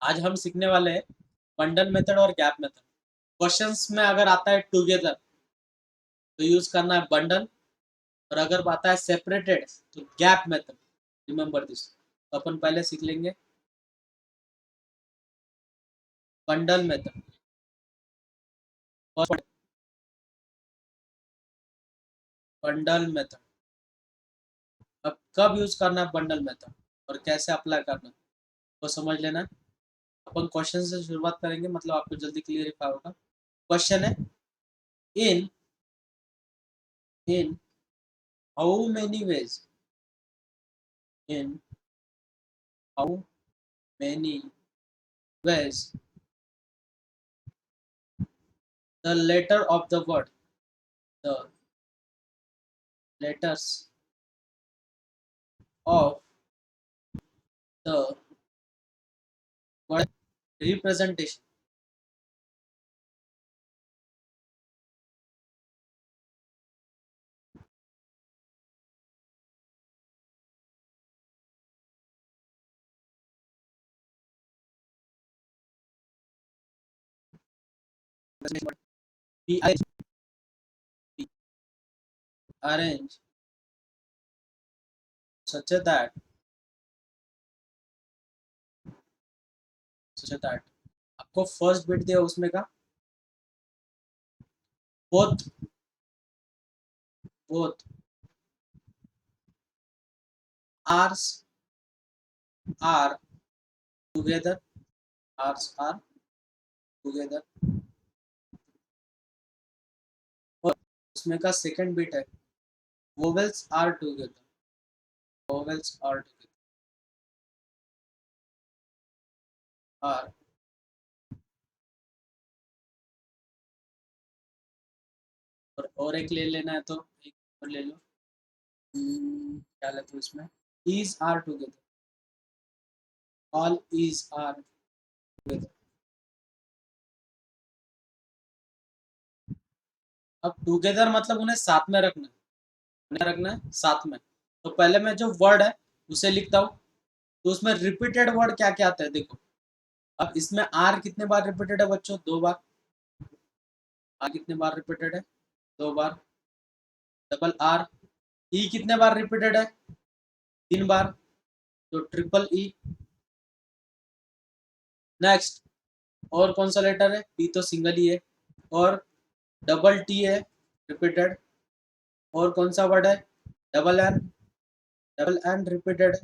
आज हम सीखने वाले हैं बंडल मेथड और गैप मेथड। क्वेश्चंस में अगर आता है टुगेदर तो यूज करना है बंडल, और अगर आता है सेपरेटेड तो गैप मेथड। Remember this. तो अपन पहले सीख लेंगे बंडल मेथड। बंडल मेथड अब कब यूज करना है बंडल मेथड और कैसे अप्लाई करना है वो समझ लेना। अपन क्वेश्चन से शुरुआत करेंगे, मतलब आपको जल्दी क्लियरिफाई होगा। क्वेश्चन है, in in how many ways, in how many ways the letter of the word, the letters of the word representation. Be arranged such that आपको फर्स्ट बिट दिया उसमें का both both r's are together, r's are together, और उसमें का second bit है vowels are together, vowels are together, are। और एक ले लेना है तो एक और ले लो। क्या लेते हो इसमें, is are together, all is are together। अब टुगेदर मतलब उन्हें साथ में रखना है, उन्हें रखना है साथ में। तो पहले मैं जो वर्ड है उसे लिखता हूँ, तो उसमें रिपीटेड वर्ड क्या क्या आता है देखो। अब इसमें आर कितने बार रिपीटेड है बच्चों, 2 बार। आर कितने बार रिपीटेड है, 2 बार। Double R. ई कितने बार रिपीटेड है, 3 बार, तो ट्रिपल ई। नेक्स्ट, और कौन सा लेटर है, पी तो सिंगल ही है, और डबल टी है रिपीटेड। और कौन सा वर्ड है, double N, double N repeated है।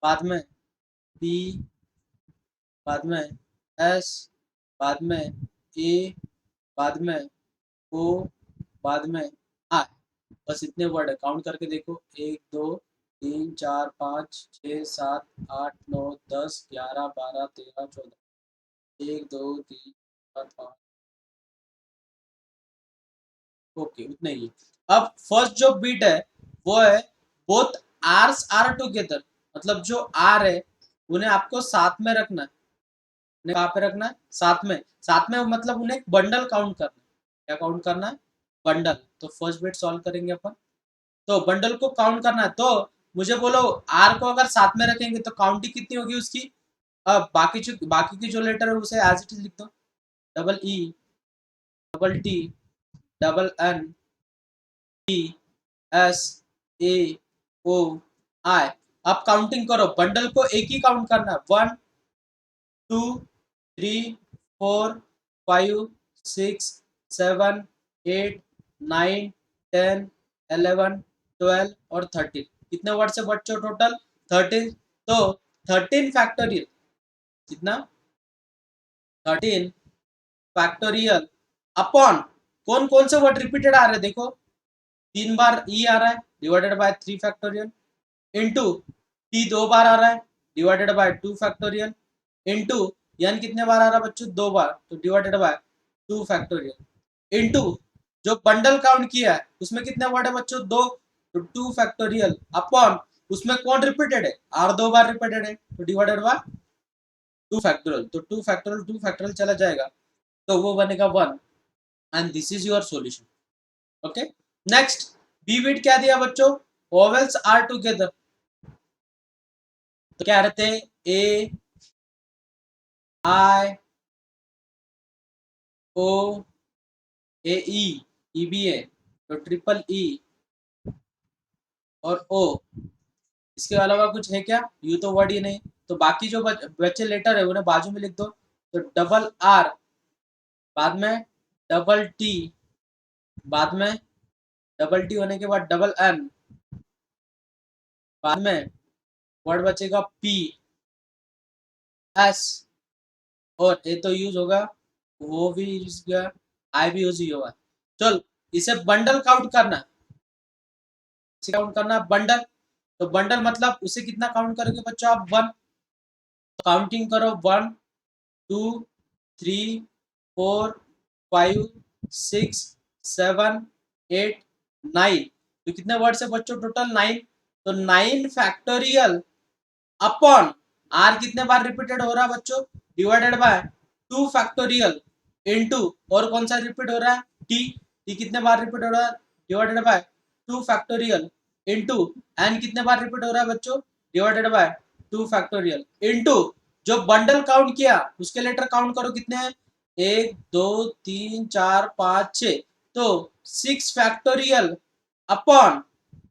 बाद में पी, बाद में एस, बाद में ए, बाद में ओ, बाद में आई। बस इतने वर्ड है, काउंट करके देखो, 1 2 3 4 5 6 7 8 9 10 11 12 13 14। 1 2 3 4 5। ओके, उतने ही। अब फर्स्ट जो बीट है वो है बोथ आर्स आर टुगेदर, मतलब जो आर है उन्हें आपको साथ में रखना है। उन्हें कहाँ पे रखना है, साथ में। साथ में मतलब उन्हें एक बंडल काउंट करना है। क्या काउंट करना है, बंडल। तो फर्स्ट बिट सॉल्व करेंगे अपन। तो बंडल को काउंट करना है, तो मुझे बोलो आर को अगर साथ में रखेंगे तो काउंटिंग कितनी होगी उसकी। अब बाकी की जो लेटर है उसे एज इट इज लिख दो। Double E, double T, double N, T, S, A, O, I. अब काउंटिंग करो, बंडल को एक ही काउंट करना है। 1 2 3 4 5 6 7 8 9 10 11 12 और 13। कितने वर्ड से बच्चों टोटल, 13। तो 13 फैक्टोरियल, कितना, 13 फैक्टोरियल अपॉन कौन कौन से वर्ड रिपीटेड आ रहे हैं देखो। 3 बार ई आ रहा है divided by 3 factorial, into T 2 बार आ रहा है divided by 2 factorial, into N कितने बार आ रहा है बच्चों, 2 बार, तो डिवाइडेड बाय 2 फैक्टोरियल, इनटू जो बंडल काउंट किया है उसमें कितने वर्ड है बच्चों, 2, तो 2 फैक्टोरियल अपॉन उसमें कौन रिपीटेड है, आर 2 बार रिपीटेड है, तो डिवाइडेड बाय 2 फैक्टोरियल। तो 2 फैक्टोरियल चला जाएगा, तो वो बनेगा 1। And this is your solution. Okay, next B bit क्या दिया बच्चों, वोवेल्स आर टुगेदर। तो क्या रहते, ए आई ओ ए ई, ई भी है तो ट्रिपल ई और ओ, इसके अलावा कुछ है क्या? यू तो वर्ड ही नहीं, तो बाकी जो बचे लेटर है उन्हें बाजू में लिख दो। तो डबल आर, बाद में डबल टी, बाद में डबल टी होने के बाद डबल एन, बाद में वर्ड बचेगा पी एस, और ए तो यूज होगा, वो भी यूज किया, आई भी यूज ही होगा। चल इसे बंडल काउंट करना, इसे काउंट करना बंडल। तो बंडल मतलब उसे कितना काउंट करोगे बच्चों आप? वन। तो काउंटिंग करो, 1 2 3 4 5 6 7 8 9। तो कितने वर्ड से बच्चों? टोटल 9। तो 9 फैक्टोरियल अपॉन आर कितने बार रिपीटेड हो रहा है बच्चों? डिवाइडेड बाय 2 फैक्टोरियल इनटू, और कौन सा रिपीट हो रहा है? टी। टी कितने बार रिपीट हो रहा है? Divided by 2 factorial into N कितने बार रिपीट हो रहा है बच्चों? डिवाइडेड बाय 2 फैक्टोरियल इनटू जो बंडल काउंट किया उसके लेटर काउंट करो कितने हैं? 1 2 3 4 5 6। तो 6 फैक्टोरियल अपॉन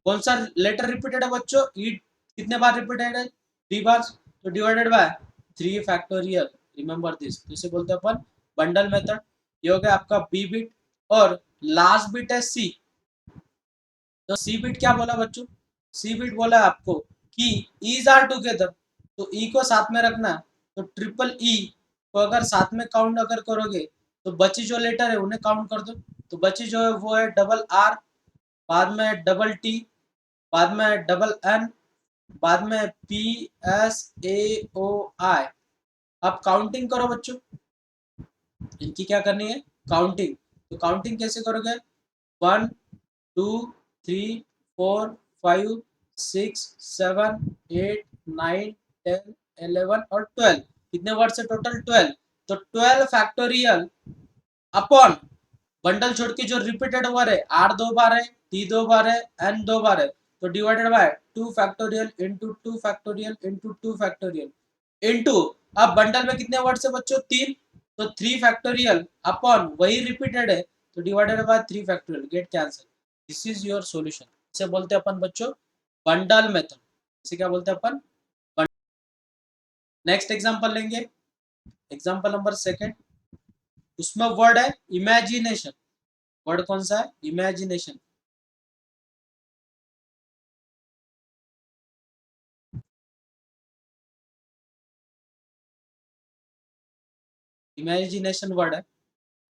कौन सा लेटर रिपीटेड है बच्चों? ई कितने बार रिपीटेड है? 3 बार। तो divided by 3 factorial. Remember this, तो इसे बोलते हैं अपन बंडल मेथड। ये हो गया आपका बी बिट, और लास्ट बिट है सी। तो सी बिट क्या बोला बच्चों? सी बिट बोला आपको कि ईज आर टुगेदर, तो ई को साथ में रखना है। तो ट्रिपल ई को अगर साथ में काउंट अगर करोगे तो बची जो लेटर है उन्हें काउंट कर दो। तो बची जो है वो है डबल आर, बाद में डबल टी, बाद में डबल एन, बाद में P S A O I. अब काउंटिंग करो बच्चों, इनकी क्या करनी है? काउंटिंग। तो काउंटिंग कैसे करोगे? 1 2 3 4 5 6 7 8 9 10 11 और 12। कितने वर्ड से? टोटल 12। तो 12 फैक्टोरियल अपॉन बंडल छोड़ के जो रिपीटेड वर्ड है, आर 2 बार है, टी 2 बार है, एन 2 बार है, तो divided by 2 factorial into 2 factorial into 2 factorial into, अब बंडल में कितने वर्ड से बच्चों? 3। तो 3 फैक्टोरियल अपॉन वही रिपीटेड है, तो divided by 3 factorial, get cancel. This is your solution. इसे बोलते हैं अपन बच्चों बंडल मेथड। इसे क्या बोलते हैं अपन? नेक्स्ट एग्जांपल लेंगे, एग्जांपल नंबर सेकंड। उसमें वर्ड है इमेजिनेशन। वर्ड कौन सा है? इमेजिनेशन। इमेजिनेशन वर्ड है,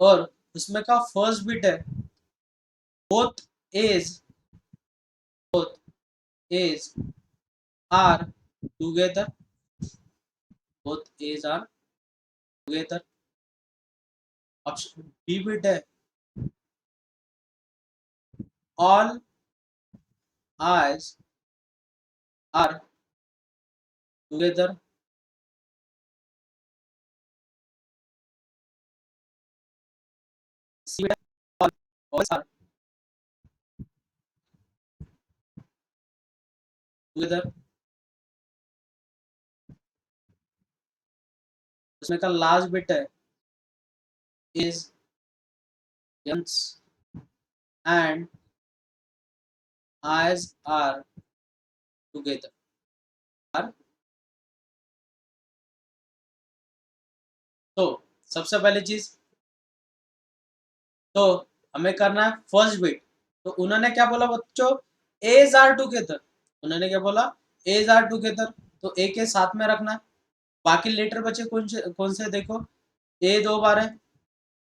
और उसमें का फर्स्ट बिट है both A's, both A's are together, both A's are together. Option B bit है all I's are together. C bit है ऑल आर टुगेदर। उसमें का लास्ट बिट है is N's and I's are together. तो सबसे पहली चीज तो हमें करना है फर्स्ट बिट। तो उन्होंने क्या बोला बच्चों? A's are together. उन्होंने क्या बोला? A's are together. तो ए के साथ में रखना। बाकी लेटर बचे कौन से देखो, ए 2 बार है,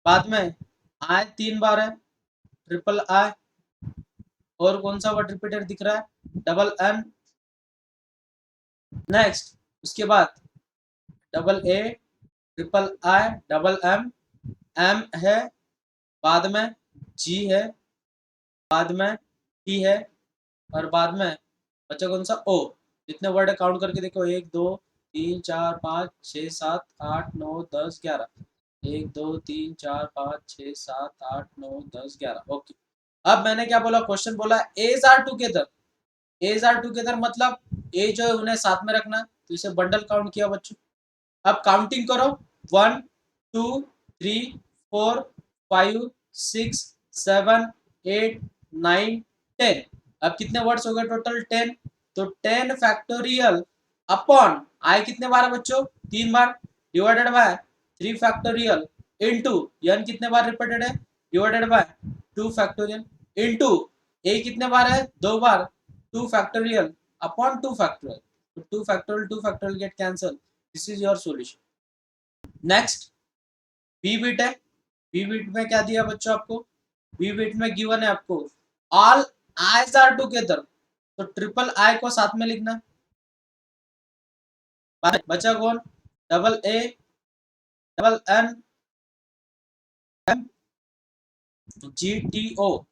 बाद में आई 3 बार है, ट्रिपल आई, और कौन सा वर्ड रिपीटेड दिख रहा है? Double N. नेक्स्ट उसके बाद double A, triple I, double M, M है, बाद में जी है, बाद में टी है, और बाद में बच्चा कौन सा? ओ। जितने वर्ड है काउंट करके देखो, 1 2 3 4 5 6 7 8 9 10 11। 1 2 3 4 5 6 7 8 9 10 11। ओके। अब मैंने क्या बोला? क्वेश्चन बोला A's are together. A's are together मतलब ए जो है उन्हें साथ में रखना, तो इसे बंडल काउंट किया बच्चों। अब काउंटिंग करो, 1 2 3 4 5 6 7 8 9 10। अब कितने वर्ड्स हो गए टोटल? 10। तो 10 फैक्टोरियल अपॉन आई कितने बार है बच्चों? 3 बार, divided by 3 factorial into n कितने बार रिपीटेड है? Divided by 2 factorial into a कितने बार है? 2 बार, 2 फैक्टोरियल अपॉन 2 फैक्टोरियल। तो 2 factorial get cancel. This is your solution. Next B bit है। बी बिट में क्या दिया बच्चों आपको? बी बिट में गिवन है आपको ऑल आईज आर टुगेदर, तो ट्रिपल आई को साथ में लिखना। बचा कौन? Double A, double N, M, G T O.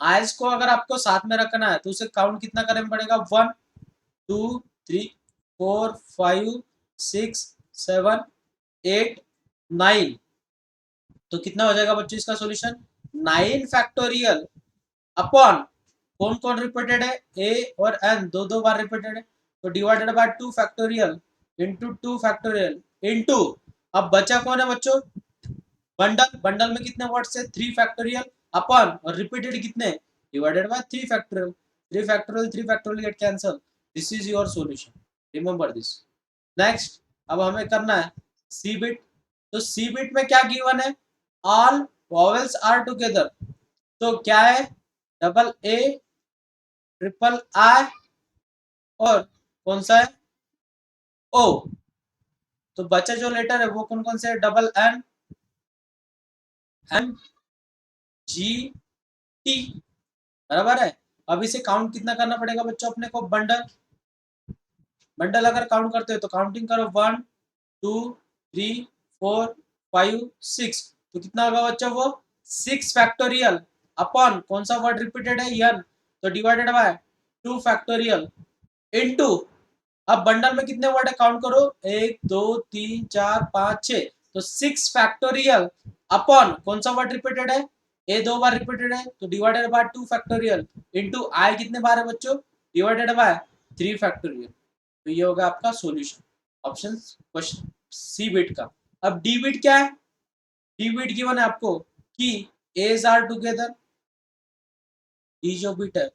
I's को अगर आपको साथ में रखना है तो उसे काउंट कितना करना पड़ेगा? 1 2 3 4 5 6 7 8 9। तो कितना हो जाएगा बच्चों इसका सॉल्यूशन? 9 फैक्टोरियल अपॉन कौन कौन रिपीटेड है? ए और एन दो दो बार रिपीटेड है, तो divided by 2 factorial into 2 factorial into, अब बचा कौन है बच्चों? बंडल। बंडल में कितने वर्ड्स है? 3 फैक्टोरियल अपॉन और रिपीटेड कितने? Divided by 3 factorial. 3 factorial get cancel. This is your solution, remember this. Next अब हमें करना है सी बिट। तो सी बिट में क्या गिवन है? ऑल वॉवेल्स आर टुगेदर, तो क्या है? डबल ए, ट्रिपल आई और कौन सा है? ओ। तो बचे जो लेटर है वो कौन कौन से है? Double N, M, G, T. बराबर है। अब इसे काउंट कितना करना पड़ेगा बच्चों अपने को? बंडल। बंडल अगर काउंट करते हो तो काउंटिंग करो 1 2 3 4 5 6। तो कितना होगा बच्चों वो? 6 फैक्टोरियल अपॉन कौन सा वर्ड रिपीटेड है? यन, तो डिवाइडेड बाय 2 फैक्टोरियल इनटू, अब बंडल में कितने वर्ड है? काउंट करो 1 2 3 4 5 6। तो 6 फैक्टोरियल अपॉन कौन सा वर्ड रिपीटेड है? ए दो बार रिपीटेड है, तो divided by 2 factorial into I कितने बार है बच्चों? Divided by 3 factorial. तो ये होगा आपका सॉल्यूशन, ऑप्शन क्वेश्चन सी बिट का। अब डी बिट क्या है? डी बिट गिवन है आपको कि एज आर टुगेदर, डी जो बिट है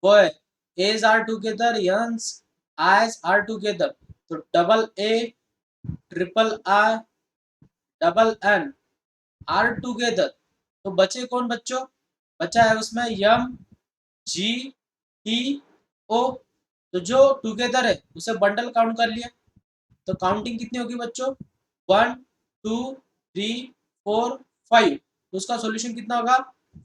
वो है A's are together, N's I's are together. तो double A, triple I, double N are together. तो बचे कौन बच्चों? बचा है उसमें यम, जी, टी, ओ। तो जो टुगेदर है उसे बंडल काउंट कर लिया, तो काउंटिंग कितनी होगी बच्चों? 1 2 3 4 5। तो उसका सॉल्यूशन कितना होगा?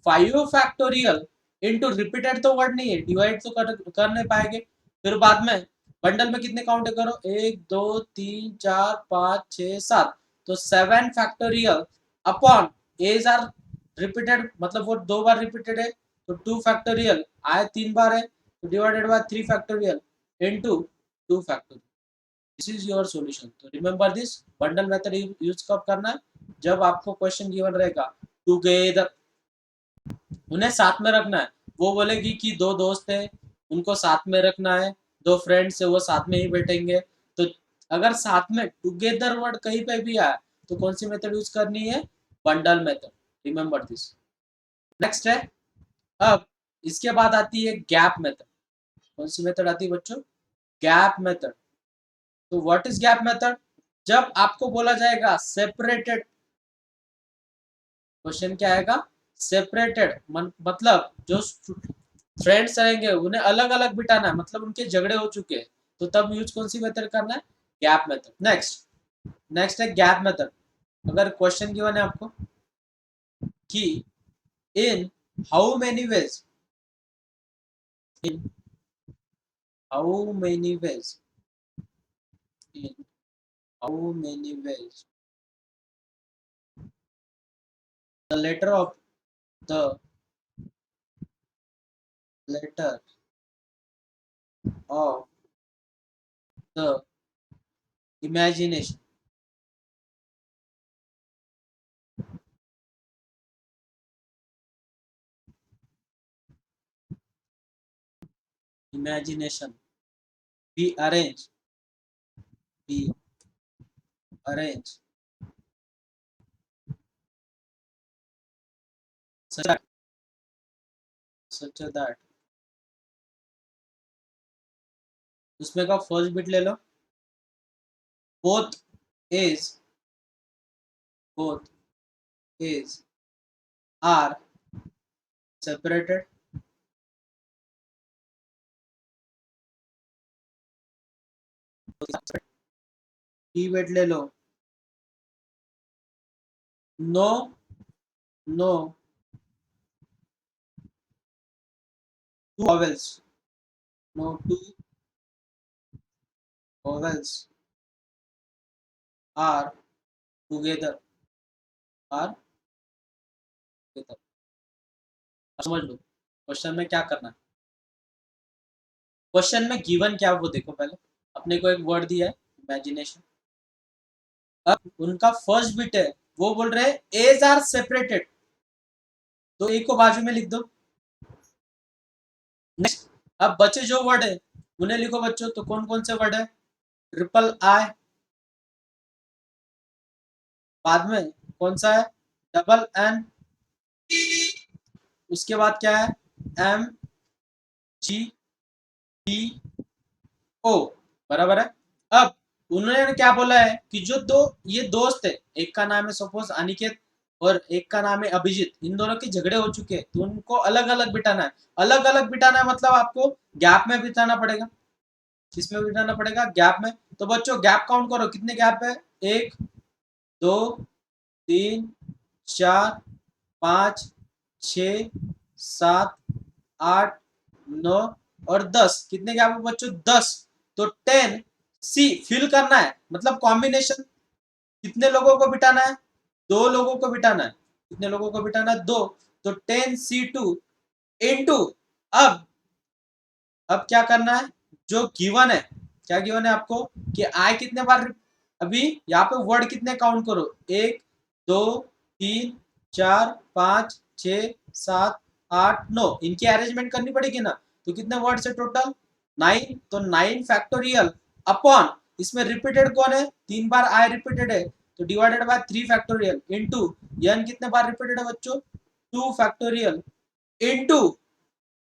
5 फैक्टोरियल इनटू, रिपीटेड तो वर्ड नहीं है, डिवाइड तो कर नहीं पाएंगे। फिर बाद में बंडल में कितने काउंट करो? 1 2 3 4 5 6 7। तो 7 factorial upon A's are repeated, मतलब वो दो बार रिपीटेड है, तो 2 फैक्टोरियल आए 3 बार है, तो divided by 3 factorial into 2 factorial. This is your solution. तो remember this, bundle method use कब करना है? जब आपको क्वेश्चन गिवन रहेगा टुगेदर, उन्हें साथ में रखना है। वो बोलेगी कि दो दोस्त है उनको साथ में रखना है, दो फ्रेंड्स है वो साथ में ही बैठेंगे। तो अगर साथ में टुगेदर वर्ड कहीं पे भी आए तो कौन सी मेथड यूज करनी है? Bundle method, remember this. Next है, अब इसके बाद आती है गैप मेथड। कौन सी मेथड आती है बच्चों? Gap method. तो व्हाट इज गैप मेथड? जब आपको बोला जाएगा सेपरेटेड, क्वेश्चन क्या आएगा? सेपरेटेड मतलब जो फ्रेंड्स रहेंगे उन्हें अलग अलग बिठाना है, मतलब उनके झगड़े हो चुके हैं, तो तब यूज कौन सी मेथड करना है? Gap method. नेक्स्ट, नेक्स्ट है गैप मेथड। अगर क्वेश्चन गिवन है आपको कि इन how many ways, in how many ways, in how many ways the letter of the letter of the imagination, imagination be arranged, be arranged such that, उसमें का first bit ले लो, both is both is are separated, की वेट ले लो, no no two vowels, no two vowels are together, are together। समझ लो question में क्या करना है। क्वेश्चन में गिवन क्या है वो देखो, पहले अपने को एक वर्ड दिया है इमेजिनेशन, अब उनका फर्स्ट बिट है, वो बोल रहे हैं एज आर सेपरेटेड, तो ए को बाजू में लिख दो। नेक्स्ट, अब बचे जो वर्ड है उन्हें लिखो बच्चों, तो कौन कौन से वर्ड है, ट्रिपल आई, बाद में कौन सा है, डबल एन, उसके बाद क्या है, एम जी टी ओ, बराबर है। अब उन्होंने क्या बोला है कि जो दो ये दोस्त है, एक का नाम है सपोज अनिकेत और एक का नाम है अभिजीत, इन दोनों के झगड़े हो चुके हैं, तो उनको अलग अलग बिठाना है। अलग अलग बिठाना है मतलब आपको गैप में बिठाना पड़ेगा, किसमें बिठाना पड़ेगा, गैप में। तो बच्चों गैप काउंट करो, कितने गैप है, 1 2 3 4 5 6 7 8 9 और 10, कितने गैप है बच्चों, 10। तो 10 सी फिल करना है, मतलब कॉम्बिनेशन, कितने लोगों को बिठाना है, 2 लोगों को बिठाना है, कितने लोगों को बिठाना है, 2। तो 10C2 इनटू, अब क्या करना है, जो गिवन है, क्या गिवन है आपको कि आई कितने बार, अभी यहाँ पे वर्ड कितने काउंट करो, 1 2 3 4 5 6 7 8 9, इनकी अरेंजमेंट करनी पड़ेगी ना, तो कितने वर्ड है टोटल, 9। तो 9 फैक्टोरियल अपॉन, इसमें रिपीटेड कौन है, 3 बार आई रिपीटेड है, तो divided by 3 factorial into N कितने बार रिपीटेड है बच्चों, 2 फैक्टोरियल इनटू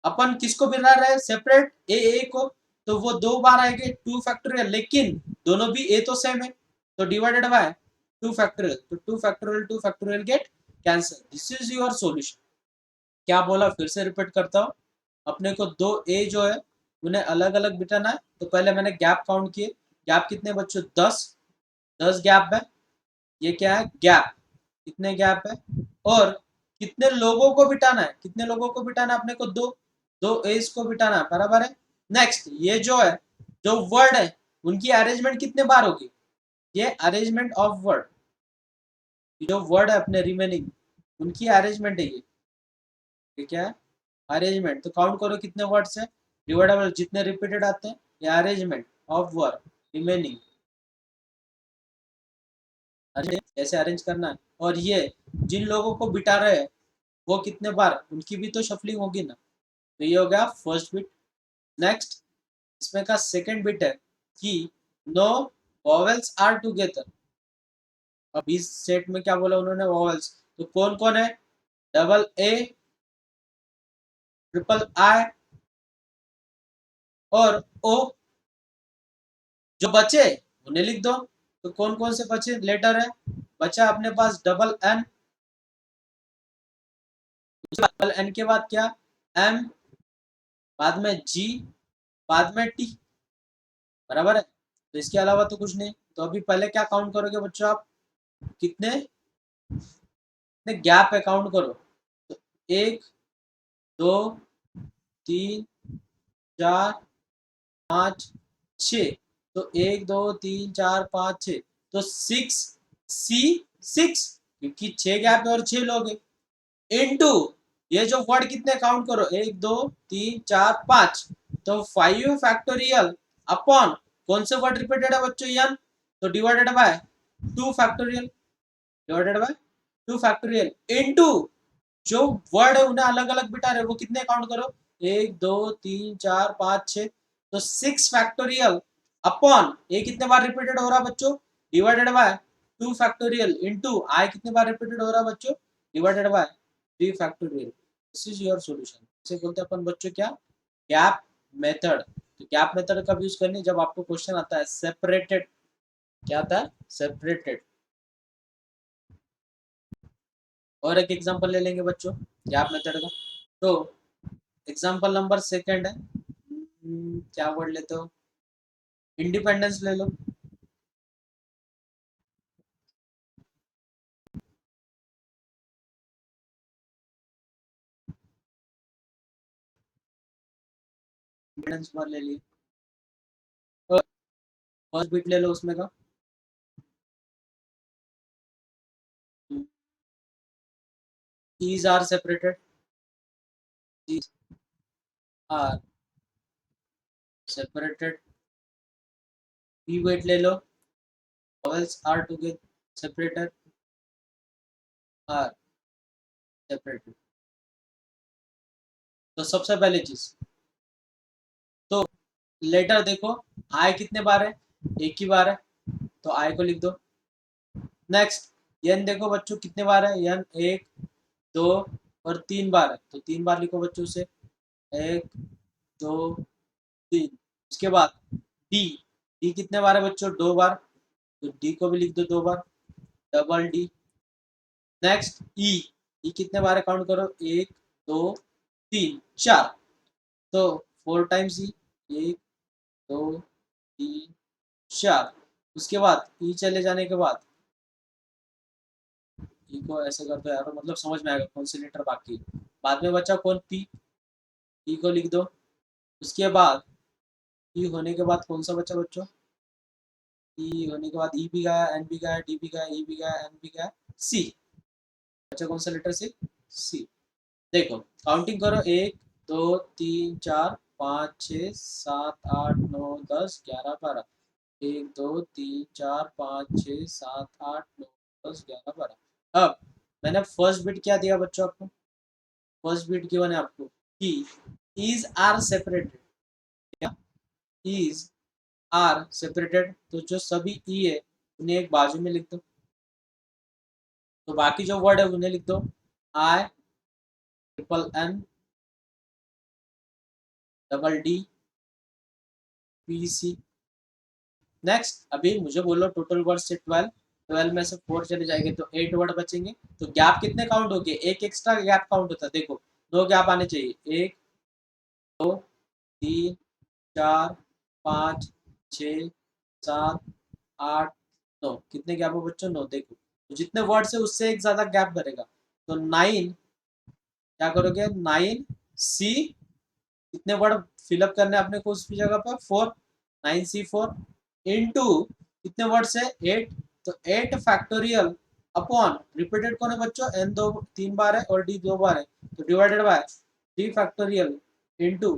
अपन किसको बिठा रहे हैं सेपरेट, ए को, तो वो 2 बार आएंगे 2 फैक्टोरियल, लेकिन दोनों भी ए तो सेम है, तो डिवाइडेड बाय 2 फैक्टोरियल, तो 2 factorial get cancel, this is your solution. क्या बोला, फिर से रिपीट करता हूँ, अपने को 2 ए जो है उन्हें अलग अलग बिठाना है, तो पहले मैंने गैप काउंट किए, गैप कितने बच्चों, 10 गैप है, ये क्या है गैप, कितने गैप है, और कितने लोगों को बिठाना है, कितने लोगों को बिठाना है अपने को, 2 एज को बिठाना है, बराबर है। नेक्स्ट, ये जो है, जो वर्ड है उनकी अरेंजमेंट कितने बार होगी, ये अरेंजमेंट ऑफ वर्ड, जो वर्ड है अपने रिमेनिंग उनकी अरेंजमेंट है ये क्या है, अरेंजमेंट। तो काउंट करो कितने वर्ड्स है, डिवाइडेबल जितने रिपीटेड आते हैं, ये अरेंजमेंट ऑफ वर्ड रिमेनिंग, ऐसे अरेंज करना है। और ये जिन लोगों को बिठा रहे हैं वो कितने बार, उनकी भी तो शफलिंग होगी ना, तो ये हो गया फर्स्ट बिट। नेक्स्ट, इसमें का सेकंड बिट है कि नो वॉवेल्स आर टुगेदर, अब इस सेट में क्या बोला उन्होंने, वॉवेल्स, तो कौन कौन है, डबल ए, ट्रिपल आई और ओ, जो बचे उन्हें लिख दो, तो कौन कौन से बचे लेटर है, बचा अपने पास डबल एन, डबल एन के बाद क्या, एम, बाद में जी, बाद में टी, बराबर है। तो इसके अलावा तो कुछ नहीं, तो अभी पहले क्या काउंट करोगे बच्चों आप, कितने कितने गैप है काउंट करो, तो 1 2 3 4 5 6, तो 1 2 3 4 5 6, तो 6 क्योंकि 6 गैप है और 6 लोग है, इनटू ये जो वर्ड कितने काउंट करो, 1 2 3 4 5, तो 5 फैक्टोरियल अपॉन कौन से वर्ड रिपीटेड है बच्चों, एन, तो divided by 2 factorial, divided by 2 factorial into जो वर्ड है उन्हें अलग अलग बिठा रहे वो कितने काउंट करो, 1 2 3 4 5 6, तो 6 फैक्टोरियल अपॉन ये कितने बार रिपीटेड हो रहा बच्चों, divided by 2 factorial into I कितने बार रिपीटेड हो रहा बच्चों, divided by 3 factorial, this is your solution. इसे बोलते हैं अपन बच्चों क्या, गैप मेथड। तो गैप मेथड कब यूज करनी, जब आपको क्वेश्चन आता है सेपरेटेड, क्या आता है, सेपरेटेड। और एक एग्जांपल ले लेंगे बच्चों गैप मेथड का। तो एग्जांपल नंबर सेकंड है, क्या वर्ड लेते हो, इंडिपेंडेंस ले लो। इंडिपेंडेंस वर्ड ले लिए, फर्स्ट बिट ले लो उसमें का, E's are separated, E's are separated. B wait ले लो, vowels are together separated, are separated। तो सबसे पहले चीज, तो लेटर देखो, आई कितने बार है, एक ही बार है, तो आई को लिख दो। नेक्स्ट यन देखो बच्चों कितने बार है, यन एक, दो और तीन बार है, तो तीन बार लिखो बच्चों से, एक, दो, तीन। उसके बाद डी, डी कितने बार है बच्चों, दो बार, तो डी को भी लिख दो दो बार, डबल डी। नेक्स्ट ई, ई कितने बार है काउंट करो, एक, दो, तीन, चार, तो फोर टाइम्स ई, एक, दो, तीन, चार। उसके बाद ई चले जाने के बाद, ई को ऐसे कर दो यार, मतलब समझ में आएगा कौन सी लेटर बाकी है। बाद में बचा कौन, पी, पी को लिख दो। उसके बाद ई होने के बाद कौन सा बचा बच्चों, ई होने के बाद ई भी गया, एन भी गया, डी भी गया, ई भी गया, एन भी गया, सी बचा कौन सा लेटर, सी। देखो काउंटिंग करो, एक, दो, तीन, चार, पाँच, छः, सात, आठ, नौ, 10, 11, 12, एक, दो, तीन, चार, पाँच, छः, सात, आठ, नौ, 10, 11, 12। अब मैंने फर्स्ट बिट क्या दिया बच्चों आपको, फर्स्ट बिट की मैंने आपको कि इज आर सेपरेटेड, क्या, इज आर सेपरेटेड, तो जो सभी ई है उन्हें एक बाजू में लिख दो, तो बाकी जो वर्ड है उन्हें लिख दो, I, triple N, double D, P C. Next अभी मुझे बोलो टोटल वर्ड से 12, 12 में से 4 चले जाएंगे तो 8 वर्ड बचेंगे। तो गैप कितने काउंट हो गए, एक एक्स्ट्रा गैप काउंट होता है, देखो दो गैप आने चाहिए, एक, दो, तीन, चार, पाँच, छ, सात, आठ, नौ, कितने गैप हो बच्चों, नौ। देखो तो जितने वर्ड से उससे एक ज्यादा गैप बनेगा, तो 9, क्या करोगे, 9 सी, कितने वर्ड फिलअप करने अपने को उसकी जगह पर, 4, 9C4 इनटू कितने वर्ड से, 8, तो 8 फैक्टोरियल अपॉन, रिपीटेड कौन है बच्चों, एन दो तीन बार है और डी दो बार है, तो divided by 3 factorial into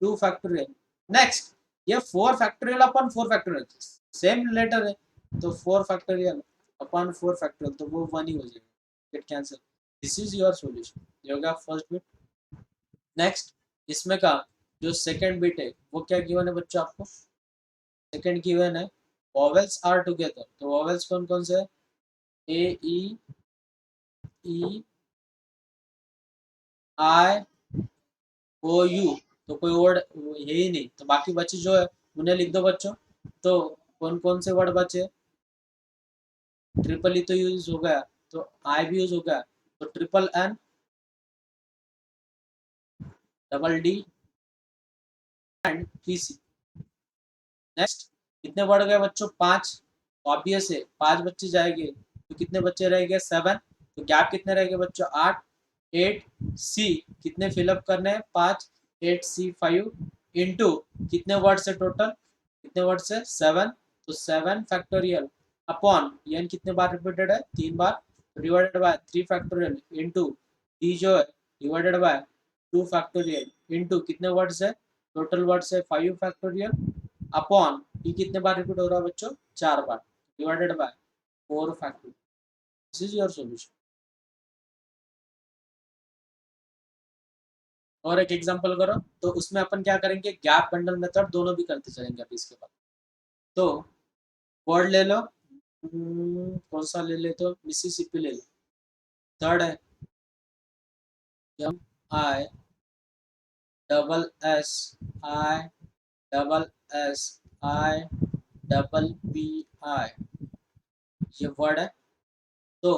2 factorial. Next ये 4 factorial upon 4 factorial same letter है, तो 4 फैक्टोरियल अपॉन 4 फैक्टोरियल, तो वो 1 ही हो जाएगा, gate cancel. This is your solution, ये हो गया फर्स्ट बिट। नेक्स्ट इसमें का जो सेकंड बिट है वो क्या गिवन है बच्चों आपको, सेकंड गिवन है वॉवेल्स आर टुगेदर, तो वॉवेल्स कौन कौन से है, ए, ई, आई, ओ, यू, तो कोई वर्ड है ही नहीं, तो बाकी बचे जो है उन्हें लिख दो बच्चों। तो कौन कौन से वर्ड बचे, ट्रिपल ई तो यूज हो गया, तो आई भी यूज हो गया, तो triple N, double D and P C. Next कितने बढ़ गए बच्चों, 5, ऑब्वियस है 5 बच्चे जाएंगे, तो कितने बच्चे रहेंगे, 7, तो गैप कितने रहेंगे बच्चों, 8, 8 सी, कितने फिलअप करने हैं, 5, 8 सी 5 इंटू कितने वर्ड से टोटल, कितने वर्ड से, 7, तो 7 फैक्टोरियल अपॉन एन कितने बार रिपीटेड है, 3 बार, divided by 3 factorial into D जो है डिवाइडेड बाय 2 फैक्टोरियल इंटू कितने वर्ड्स है, टोटल वर्ड्स है 5 फैक्टोरियल अपॉन ये कितने बार रिपीट हो रहा है बच्चों, 4 बार, divided by 4 factorial. This is your solution. और एक एग्जांपल करो, तो उसमें अपन क्या करेंगे, गैप बंडल मेथड दोनों भी करते चलेंगे अभी इसके बाद। तो वर्ड ले लो, कौन सा ले ले, तो मिसिसिपी ले लो, थर्ड है, M I double S I double S I double P I, ये वर्ड है। तो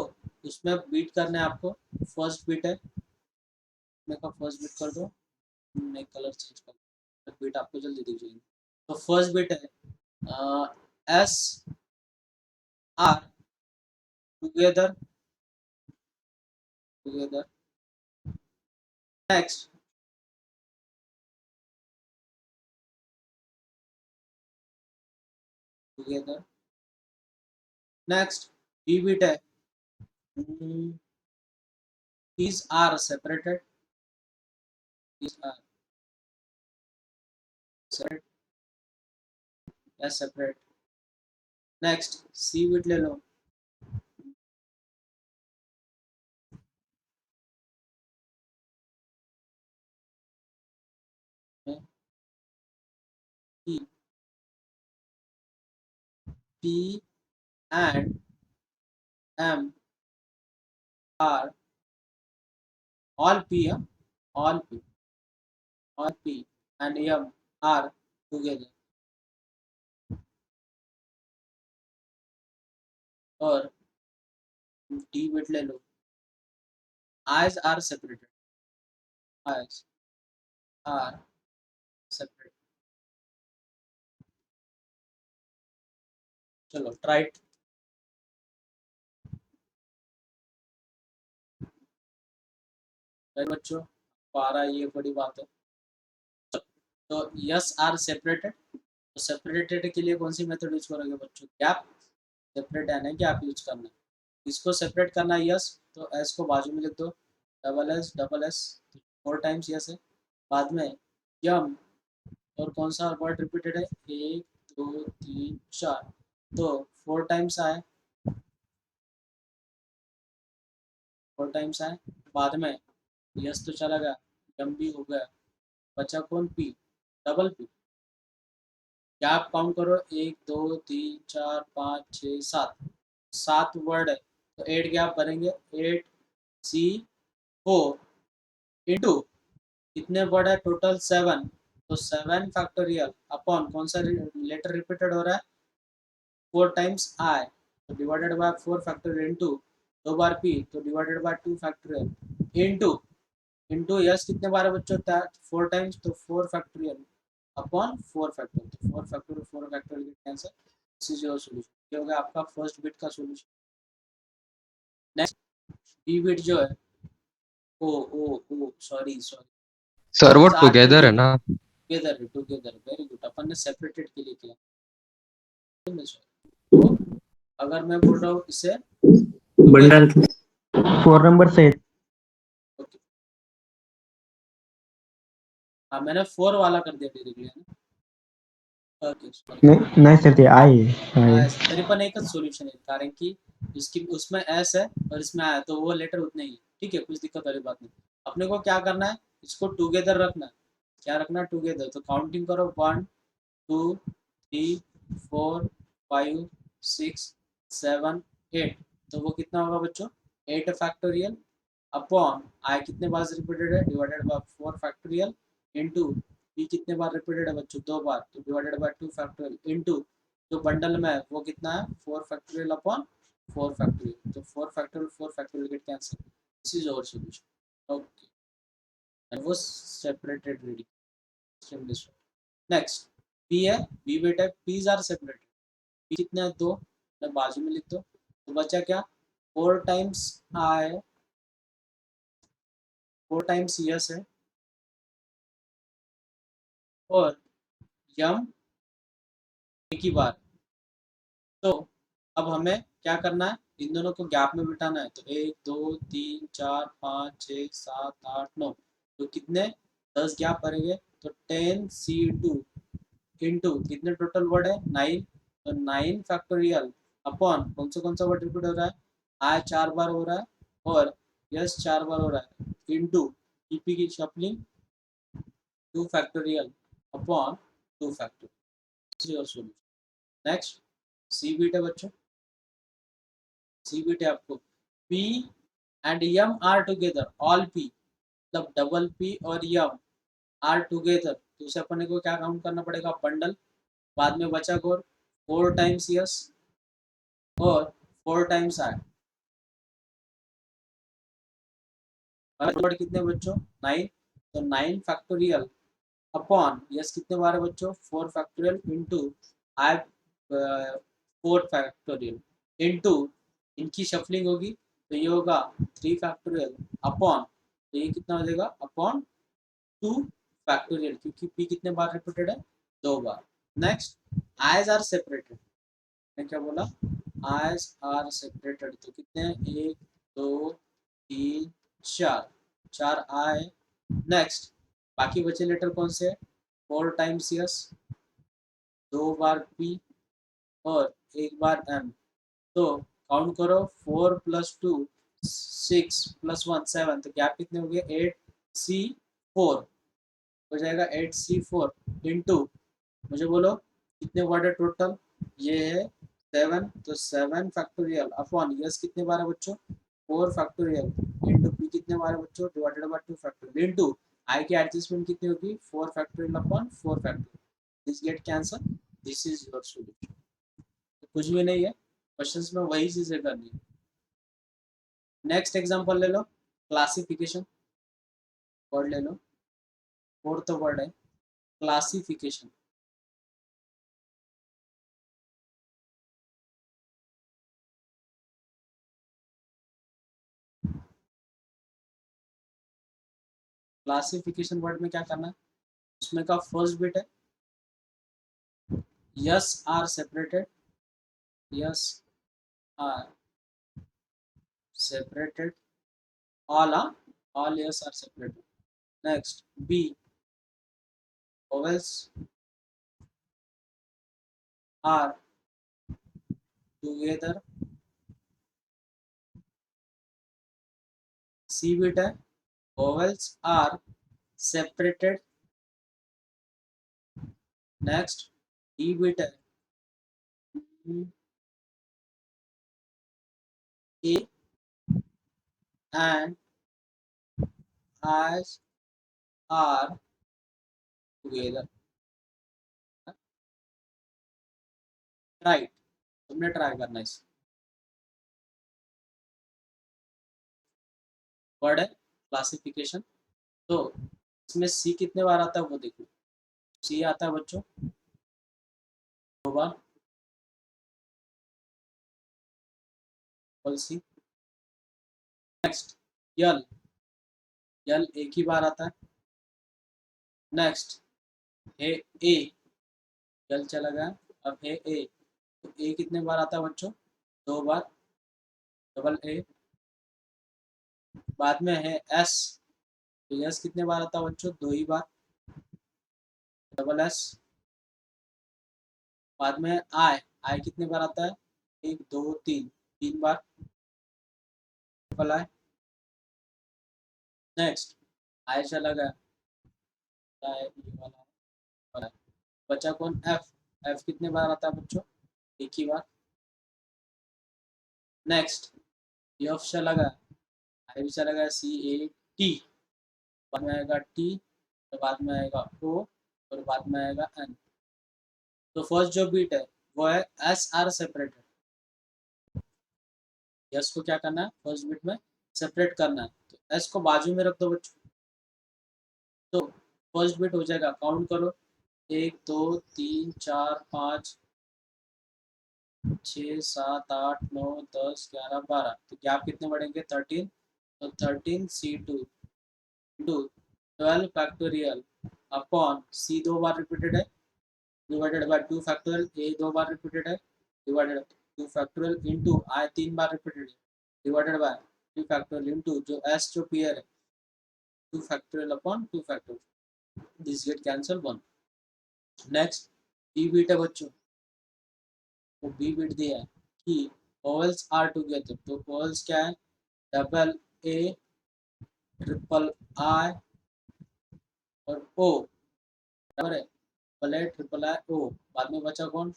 उसमें बीट करना है आपको। फर्स्ट बीट है, मैं का फर्स्ट बीट कर दो, मैं कलर चेंज कर दो, बीट आपको जल्दी दिख जाएगी। तो फर्स्ट बीट है S's are together together. Next together. Next B bit है these are separated, these are separate या separate। नेक्स्ट सी बीट ले लो, P P and M are all P, all P, all P and M are together। और D beat ले लो, eyes are separated, eyes are separate। चलो try बच्चों, पारा ये बड़ी बात है। तो यस आर सेपरेटेड, तो सेपरेटेड के लिए कौन सी मेथड यूज करोगे बच्चों? गैप सेपरेट है ना, गैप यूज करना है। इसको सेपरेट करना है यस, तो एस को बाजू में लिख दो, डबल एस 4 टाइम्स यस है। बाद में यम, और कौन सा वर्ड रिपीटेड है? 1 2 3 4, तो 4 टाइम्स आए, 4 टाइम्स आए। बाद में यस तो चला गया, यम भी हो गया, बचा कौन? P, double P. Gap count करो, 1 2 3 4 5 6 7, 7 वर्ड है, तो 8 गैप बनेंगे। 8 C4 इंटू कितने वर्ड है टोटल? 7, तो 7 फैक्टोरियल अपॉन कौन सा लेटर रिपीटेड हो रहा है? 4 टाइम्स आई, तो divided by 4 factorial into 2 bar P, तो divided by 2 factorial into into yes कितने बार है बच्चों? 4 टाइम्स, तो 4 फैक्टोरियल अपॉन 4 फैक्टोरियल, तो 4 फैक्टोरियल 4 फैक्टोरियल का answer. This is your solution, ये हो गया आपका फर्स्ट बिट का सॉल्यूशन। नेक्स्ट बी बिट जो है, oh oh oh sorry sorry, sir वो दीज आर टुगेदर है टुगेदर, ना? Together together, very good. अपन ने सेपरेटेड के लिए किया। तो अगर मैं बोल रहा हूँ इसे टुगेदर, बंडल 4 नंबर से। ओके, हाँ मैंने 4 वाला कर दिया डायरेक्टली, ओके सॉरी। नाही नाही सर, ते आहे तरी पण एकच सोल्यूशन आहे, कारण की इसकी उसमें एस है और इसमें आया, तो वो लेटर उतने ही, ठीक है, कुछ दिक्कत वाली बात नहीं। अपने को क्या करना है, इसको टुगेदर रखना है। क्या रखना है? टुगेदर। तो काउंटिंग करो, 1 2 3 4 5 6 7 8, तो वो कितना होगा बच्चों? 8 फैक्टोरियल अपॉन आई कितने बार रिपीटेड है? Divided by 4 factorial into P कितने बार रिपीटेड है बच्चों? 2 बार, तो डिवाइडेड बाय 2 फैक्टोरियल इंटू जो बंडल में है वो कितना है? 4 फैक्टोरियल अपॉन 4 फैक्टोरियल, तो 4 factorial get cancel. This is our solution, okay, and वो सेपरेटेड रीडिंग। नेक्स्ट बी है, बी बेटा पीज आर सेपरेटेड, पी कितने हैं? 2, मैं बाजू में लिख दो, तो बचा क्या? 4 टाइम्स आई, 4 टाइम्स यस है, और यम एक ही बार। तो अब हमें क्या करना है? इन दोनों को गैप में बिठाना है, तो 1 2 3 4 5 6 7 8 9, तो कितने? 10 गैप भरेंगे, तो 10C2 इंटू कितने टोटल वर्ड है? 9, तो 9 फैक्टोरियल अपॉन कौन सा वर्ड रिपीट हो रहा है? आई 4 बार हो रहा है, और यस 4 बार हो रहा है, इंटू ईपी की shuffling 2 factorial upon 2 factorial. Next C bit है बच्चों, सी बीट है आपको, P and M are together, all P, मतलब डबल पी और यम आर टुगेदर, तो उसे अपने को क्या काउंट करना पड़ेगा, बंडल। बाद में बचा कोड 4 टाइम्स यस और 4 टाइम्स आई। वर्ड कितने बच्चों, 9। तो 9 फैक्टोरियल अपॉन यस कितने बार है बच्चों, 4 फैक्टोरियल इंटू आई 4 फैक्टोरियल इंटू इनकी शफलिंग होगी तो ये होगा 3 फैक्टोरियल अपॉन, तो ये कितना हो जाएगा अपॉन 2 फैक्टोरियल, क्योंकि पी कितने बार रिपीटेड है, 2 बार। नेक्स्ट, आईज आर सेपरेटेड, मैं क्या बोला, आईज आर सेपरेटेड, तो कितने हैं, 1 2 3 4, 4 आए। नेक्स्ट, बाकी बचे लेटर कौन से, 4 टाइम्स यस, 2 बार पी और 1 बार एम। तो काउंट करो, 4 प्लस 2 6 प्लस 1 7, तो गैप कितने हो गए, 8C4 हो जाएगा, 8C4 इंटू, मुझे बोलो कितने वर्ड है टोटल, ये है 7, तो 7 फैक्टोरियल अपॉन यस कितने बार है बच्चों, 4 फैक्टोरियल इंटू पी कितने बार है बच्चों, डिवाइडेड बाय 2 फैक्टोरियल इंटू आई की एडजस्टमेंट कितनी होगी, 4 factorial upon 4 factorial. This get cancel, this is your solution. कुछ भी नहीं है, क्वेश्चंस में वही चीजें करनी है। नेक्स्ट एग्जांपल ले लो, क्लासिफिकेशन, वर्ड ले लो, फोर्थ वर्ड है क्लासिफिकेशन। क्लासिफिकेशन वर्ड में क्या करना है, उसमें का फर्स्ट बिट है S's are separated, S's are separated, all ears are separated. Next, B, vowels are together. C bit है, vowels are separated. Next, D bit है, A and I's are together. Right, तुमने try करना है। इस word है classification, तो इसमें सी कितने बार आता है वो देखो, सी आता है बच्चों 2 बार, सी। नेक्स्ट, यल, यल एक ही बार आता है। नेक्स्ट है ए, यल चला गया, अब है ए, तो ए कितने बार आता है बच्चों, 2 बार, डबल ए। बाद में है एस, तो एस कितने बार आता है बच्चों, 2 ही बार, डबल एस। बाद में आई, आई कितने बार आता है, 1 2 3, 3 बार, डबल आई। नेक्स्ट, आई चला गया, आई ये वाला है। बचा कौन, एफ, एफ कितने बार आता है बच्चों, एक ही बार। नेक्स्ट, एफ चला गया, आई भी चला गया, सी ए टी, बाद में आएगा टी, तो बाद में आएगा ओ, और बाद में आएगा एन। तो फर्स्ट जो बीट है वो है एस आर सेपरेटेड, एस को क्या करना है फर्स्ट बीट में सेपरेट करना है, तो एस को बाजू में रख दो बच्चों, तो फर्स्ट बीट हो जाएगा, काउंट करो, 1 2 3 4 5 6 7 8 9 10 11 12, तो गैप कितने बढ़ेंगे, 13, तो 13C2 into 12 factorial upon C 2 बार रिपीटेड है, डिवाइडेड बाय 2 फैक्टोरियल, ए 2 बार रिपीटेड है, डिवाइडेड 2 फैक्टोरियल इंटू आई 3 बार रिपीटेड है, डिवाइडेड बाय 2 फैक्टोरियल इंटू जो एस जो पेयर है 2 factorial upon 2 factorial, this get cancel 1। Next, B bit है बच्चों, तो बी बीट दिया है कि वोवेल्स आर टुगेदर, तो वोवेल्स क्या है, डबल ए, ट्रिपल आई और ओ, बराबर है, डबल ए ट्रिपल आई ओ। बाद में बचा कौन,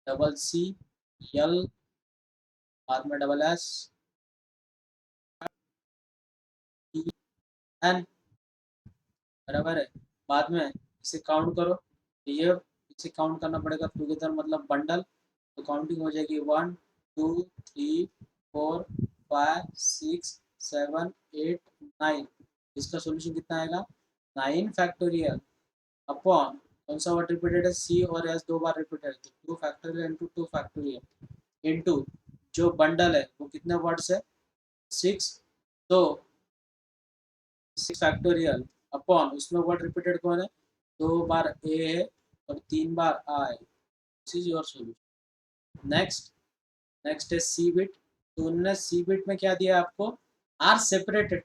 डबल सी, यल, बाद में डबल एस, टी, एन। बराबर है। बाद में इसे काउंट करो, ये इसे काउंट करना पड़ेगा टुगेदर मतलब बंडल, तो काउंटिंग हो जाएगी 1 2 3 4 5 6 7 8 9। इसका सॉल्यूशन कितना आएगा 9 फैक्टोरियल अपॉन कौन सा वर्ड रिपीटेड है सी और एस दो बार रिपीटेड है तो 2 फैक्टोरियल इंटू 2 फैक्टोरियल इंटू जो बंडल है वो कितने वर्ड्स है 6, तो 6 फैक्टोरियल अपॉन उसमें वर्ड रिपीटेड कौन है 2 बार ए है और 3 बार I. This is your solution. Next, next है सी बिट। तो उन्होंने सी बिट में क्या दिया आपको आर सेपरेटेड।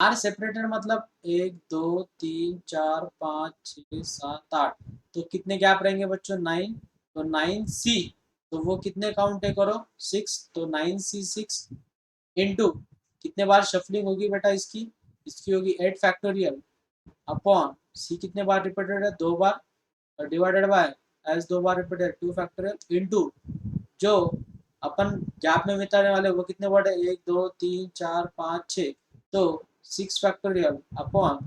आर सेपरेटेड मतलब 1 2 3 4 5 6 7 8, तो कितने गैप रहेंगे बच्चों 9, तो 9 सी, तो वो कितने काउंट है करो 6, तो 9 सी 6 इंटू कितने बार शफलिंग होगी बेटा इसकी, इसकी होगी 8 फैक्टोरियल अपॉन सी कितने बार रिपीटेड है 2 बार और डिवाइडेड बाय एस 2 बार रिपीटेड 2 फैक्टोरियल इंटू जो अपन गैप में बिताने वाले वो कितने वर्ड है 1 2 3 4 5 6, तो 6 फैक्टोरियल अपॉन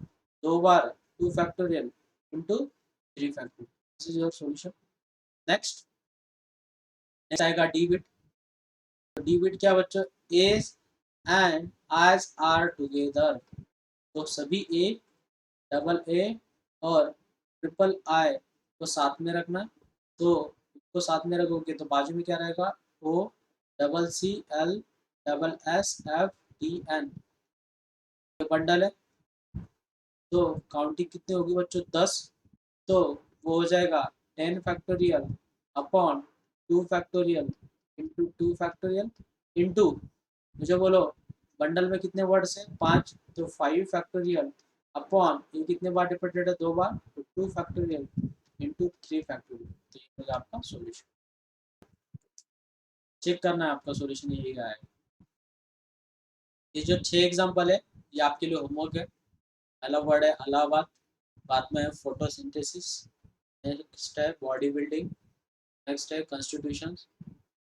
2 बार 2 factorial into 3 factorial. This is your solution. Next, next आएगा डी बिट। डी बिट क्या बच्चों A's and I's are together, तो सभी ए डबल ए और ट्रिपल आई को साथ में रखना, तो उसको साथ में रखोगे तो बाजू में क्या रहेगा O double C L double S F D N, bundle है तो काउंटिंग कितनी होगी बच्चों 10, तो वो हो जाएगा 10 factorial upon 2 factorial into 2 factorial into मुझे बोलो बंडल में कितने वर्ड्स हैं 5, तो 5 फैक्टोरियल अपॉन ये कितने बार रिपीटेड है 2 बार, तो 2 फैक्टोरियल इंटू 3 फैक्टोरियल। तो ये होगा आपका सॉल्यूशन। चेक करना है आपका सॉल्यूशन यही आया है। ये जो 6 एग्जांपल है ये आपके लिए होमवर्क है। पहला वर्ड है अलाहाबाद, बाद में है फोटोसिंथेसिस, नेक्स्ट है बॉडी बिल्डिंग, नेक्स्ट है कॉन्स्टिट्यूशन,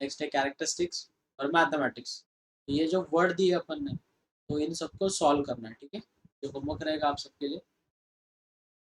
नेक्स्ट है कैरेक्टरिस्टिक्स और मैथमेटिक्स। ये जो वर्ड दिए अपन ने तो इन सबको सॉल्व करना है, ठीक है। जो होमवर्क रहेगा आप सबके लिए।